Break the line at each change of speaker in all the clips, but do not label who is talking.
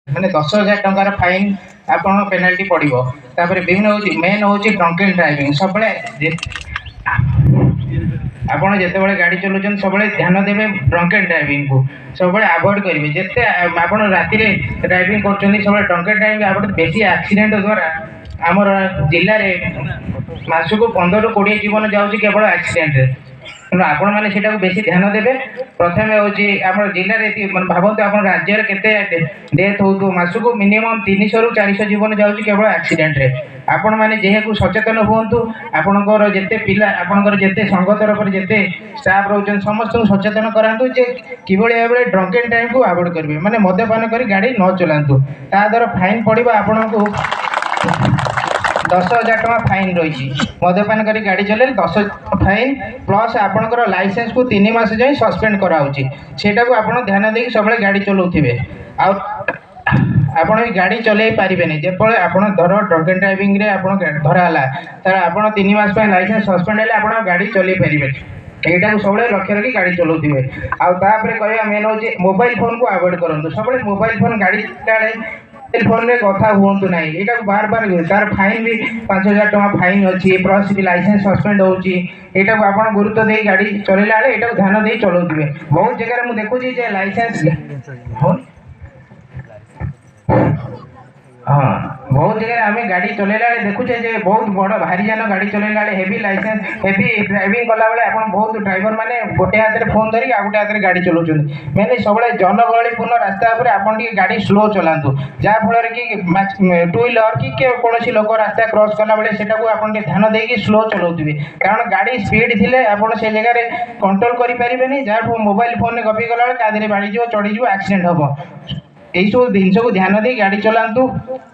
मैंने 10,000 टंकार फाइन आपन पेनाल्टी पड़ो। विभिन्न हूँ मेन हूँ ड्रंक एंड ड्राइविंग सब आपड़ जिते बड़े गाड़ी चलाऊँ सब ध्यान देवे ड्रंक एंड ड्राइविंग को सब अवॉइड करेंगे जिते आप राति ड्राइविंग कर सब ड्रंक एंड ड्राइविंग आप बेसी एक्सीडेंट द्वारा आमर जिले में मासक 15 ରୁ 20 जीवन जाऊँगी केवल एक्सीडेंट तेणु आपण मैंने से बेसी ध्यान देवे। प्रथम हूँ आम जिले में भावतु आप राज्य के डेथ हो मासक मिनिमम 300 ରୁ 400 जीवन जाऊँगी केवल एक्सीडेंट रे आपण मैंने जेहेतु सचेतन हूँ आपणकर जिते पिला आपणकर जिते संघ तरफ जिते स्टाफ रोच समस्त सचेतन करातु जे किभली भाव में ड्रंक एंड ड्राइव को अवॉइड करेंगे मैंने मद्यपान कर गाड़ी न चलातु ता द्वारा फाइन पड़ो आपण को 10,000 टका फाइन रही मद्यपान कर गाड़ी चले 10,000 फाइन प्लस आपणकर लाइसेंस को 3 मास जाए सस्पेंड कराऊँगी सेटा को आप ध्यान देकी सब गाड़ी चलाउथिबे आपण गाड़ी चलई पारे जब आप धर ड्रंक एंड ड्राइविंग रे आप धराला तर आप 3 मास लाइसेंस सस्पेंड हेल्ले आप गाड़ी चलई पारे यहाँ सब लक्ष्य रखी गाड़ी चलाउथिबे आउे कह मेन हूँ मोबाइल फोन को अवॉइड करूँ सब मोबाइल फोन गाड़ी मोबाइल फोन में कथा हूँ ना यहाँ बार बार तार फाइन भी 5,000 टका फाइन अच्छी प्लस भी लाइसेंस सस्पेंड होटा को आप गुरुत्व दे गाड़ी चलैला यहाँ ध्यान दे चलाउथिबे बहुत जगह मुझे देखुची लाइसेंस हाँ बहुत जगह आम गाड़ी चलैला देखुचे बहुत बड़ भारी जान गाड़ी चलैला हेवी लाइसेंस हेवी ड्राइविंग कला बेले आप बहुत ड्राइवर मैंने गोटे हाथ में फोन धरिक आ गोटे हाथ में गाड़ी चलाऊँ मैंने सब जनगहलीपूर्ण रास्ता पर आप गाड़ी स्लो चलातु जहाँफल कि टू व्हीलर कि कौन लोक रास्ता क्रॉस कला बेले से ध्यान देकी स्लो चलाउथिबे कारण गाड़ी स्पीड थिले आप से जगह कंट्रोल करें जहाँ मोबाइल फोन में गपी गला बेले ता बाड़ी चढ़ी एक्सीडेंट हम यही सब जिन को ध्यान दे गाड़ी चलातु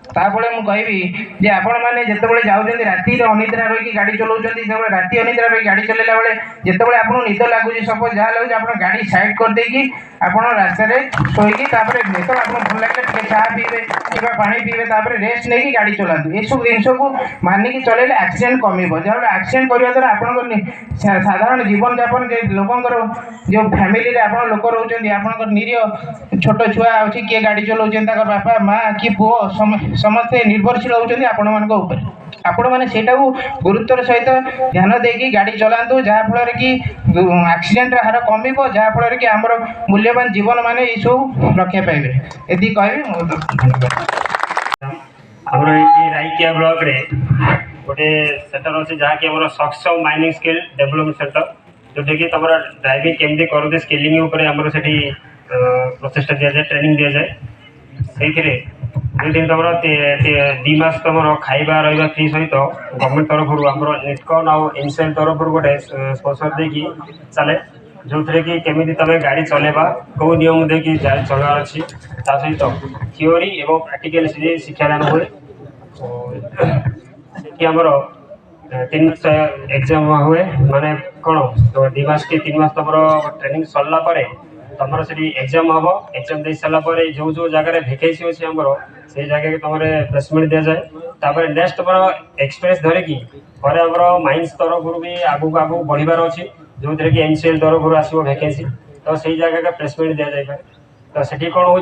तापरे मु कहबी जे आपण माने जेतेबेले जाउछन्ती राती रे अनिद्रा रही गाड़ी चलाउछन्ती जेबेले राती अनिद्रा रही गाड़ी चलेला बेले जेतेबेले आपन निद लागुची सपोज जा लागुची आपण गाड़ी साइड कर देकी आपण रास्ता रे सोईकी तापरे जेतो आपण भल लागले टिके चाह पीबे किबा पानी पीबे तापरे रेस्ट नेकी गाड़ी चलातु ए सब जिन को मानिकी चलेले एक्सीडेंट कमिबो जब एक्सीडेंट करिया द्वारा आपण साधारण जीवन यापन जे लोकंकर जो फैमिली रे आपण लोक रहउछन्ती आपनकर निरीह छोट छुआ अछि के गाड़ी चलाउछन्ती ताकर बापा मां कि पुओ समस्ते निर्भरशील होती आपण मैंने से गुरुत्वर सहित ध्यान देकी गाड़ी चलातु जहाँफल कि एक्सीडेंट हार कम जहाँफल कि आमर मूल्यवान जीवन मान ये सब रक्षा पाइबे ये कह
राइकिया ब्लॉक रे गोटे सेंटर अच्छे जहाँकि आम सक्षम माइनिंग स्किल डेवलपमेंट सेंटर जोटा कि तुम ड्राइविंग केमती करते स्किलिंग आमर से प्रचेषा दि जाए ट्रेनिंग दि जाए से दिन तुम 2 मास तुम खाଇବା रहा फ्री सहित गवर्नमेंट तरफ आम निटकन आउ इनसेल तरफ गोटे स्पॉन्सर देकी चले जो थे कि केमी तुम गाड़ी चलेबा कौ नियम देखिए चलवार अच्छी सहित थियोरी एवं प्रैक्टिकल शिक्षादान हुए आमर 3 एग्जाम हुए माने कौन 2 मास कि 3 मास तुम ट्रेनिंग सरला तुम से एग्जाम हम एग्जाम दे सारापर जो जो जगह भैकेन्सी अच्छे आमर से जगह तुम प्लेसमेंट दि जाए नेक्स्ट तुम एक्सपीरियंस धरिकी आमर माइंस तरफ भी आगू आगू बढ़ार अच्छी जो थे कि एनसीएल तरफ आसो भैकेन्सी तो से जगह प्लेसमेंट दि जाए तो से कौन हो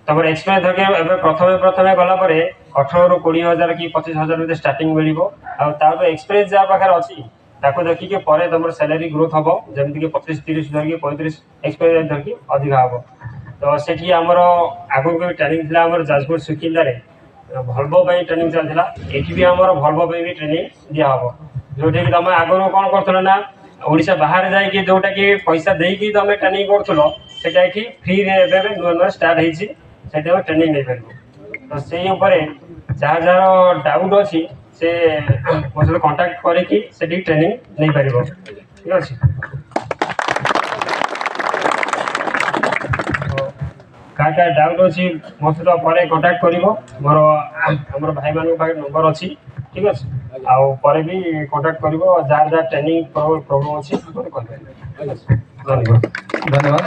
तुम एक्सपीरियंस धरिक प्रथम प्रथम गलापर 18 ରୁ 20,000 कि 25,000 स्टार्टिंग मिल एक्सपीरियंस जहाँ पाखे अच्छी ताको देखिए पर तुम सैलरी ग्रोथ हम जमीक 25-30 धरिक 35 एक्सपीरियंस धरिकी अधिक हम तो सेठी आमर आगु भी ट्रेनिंग था आम जाजपुर सुकिंदा भल्वो ट्रेनिंग चलता ये भी आम भल्वो भी ट्रेनिंग दिहब जोटा कि तुम आगु कौन कर ना ओडिशा बाहर जाकि जोटा कि पैसा देकी तुम ट्रेनिंग करूल से फ्री नुआ नुआ स्टार्ट होती ट्रेनिंग नहीं पार तो से जहाँ जहाँ डाउट अच्छी से मो सहित कंटाक्ट करके ट्रेनिंग नहीं पार ठीक अच्छे क्या डाउट अच्छी मो सहित पर कंटाक्ट कर मोर आम भाई मान नंबर अच्छी ठीक अच्छे आउ भी कंटाक्ट कर जहाँ जहाँ ट्रेनिंग प्रोग्राम अच्छी धन्यवाद।